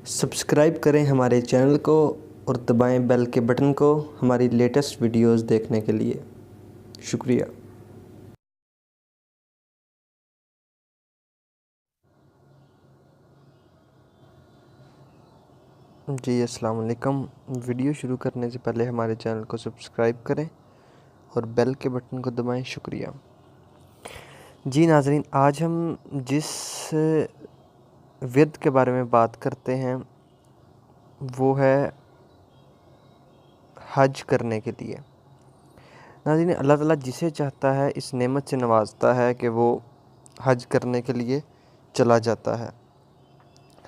Subscribe کریں ہمارے channel کو اور دبائیں بیل کے بٹن کو ہماری لیٹسٹ ویڈیوز دیکھنے کے لیے۔ شکریہ۔ جی السلام علیکم۔ ویڈیو شروع کرنے سے پہلے ہمارے چینل کو سبسکرائب کریں اور بیل کے بٹن کو دبائیں۔ شکریہ۔ جی ناظرین، آج ہم جس ورد کے بارے میں بات کرتے ہیں وہ ہے حج کرنے کے لیے۔ ناظرین، اللہ تعالیٰ جسے چاہتا ہے اس نعمت سے نوازتا ہے کہ وہ حج کرنے کے لیے چلا جاتا ہے۔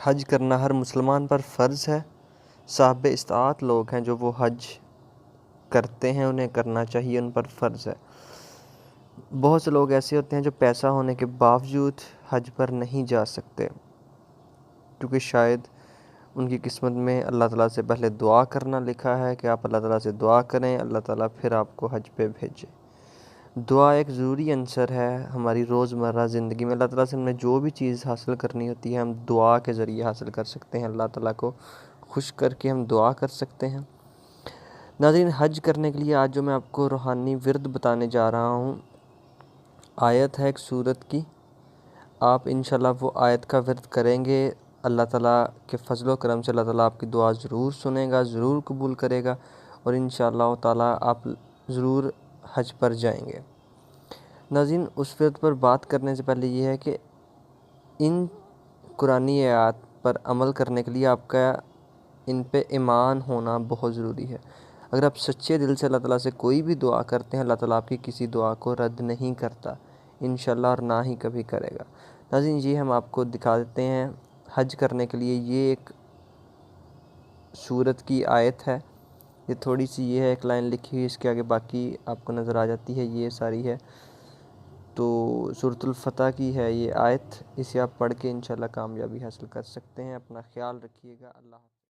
حج کرنا ہر مسلمان پر فرض ہے۔ صاحب استطاعت لوگ ہیں جو وہ حج کرتے ہیں، انہیں کرنا چاہیے، ان پر فرض ہے۔ بہت سے لوگ ایسے ہوتے ہیں جو پیسہ ہونے کے باوجود حج پر نہیں جا سکتے، کیونکہ شاید ان کی قسمت میں اللہ تعالیٰ سے پہلے دعا کرنا لکھا ہے کہ آپ اللہ تعالیٰ سے دعا کریں، اللہ تعالیٰ پھر آپ کو حج پہ بھیجے۔ دعا ایک ضروری عنصر ہے ہماری روزمرہ زندگی میں۔ اللہ تعالیٰ سے ہمیں جو بھی چیز حاصل کرنی ہوتی ہے ہم دعا کے ذریعے حاصل کر سکتے ہیں، اللہ تعالیٰ کو خوش کر کے ہم دعا کر سکتے ہیں۔ ناظرین، حج کرنے کے لیے آج جو میں آپ کو روحانی ورد بتانے جا رہا ہوں، آیت ہے ایک سورت کی۔ آپ انشاءاللہ وہ آیت کا ورد کریں گے، اللہ تعالیٰ کے فضل و کرم سے اللہ تعالیٰ آپ کی دعا ضرور سنے گا، ضرور قبول کرے گا، اور انشاءاللہ تعالیٰ آپ ضرور حج پر جائیں گے۔ ناظرین، اس ورد پر بات کرنے سے پہلے یہ ہے کہ ان قرآنی آیات پر عمل کرنے کے لیے آپ کا ان پہ ایمان ہونا بہت ضروری ہے۔ اگر آپ سچے دل سے اللہ تعالیٰ سے کوئی بھی دعا کرتے ہیں، اللہ تعالیٰ آپ کی کسی دعا کو رد نہیں کرتا انشاءاللہ، اور نہ ہی کبھی کرے گا۔ ناظرین، یہ ہم آپ کو دکھا دیتے ہیں حج کرنے کے لیے یہ ایک سورت کی آیت ہے۔ یہ تھوڑی سی یہ ہے، ایک لائن لکھی ہوئی، اس کے آگے باقی آپ کو نظر آ جاتی ہے، یہ ساری ہے۔ تو سورۃ الفتح کی ہے یہ آیت، اسے آپ پڑھ کے انشاءاللہ کامیابی حاصل کر سکتے ہیں۔ اپنا خیال رکھیے گا۔ اللہ حافظ۔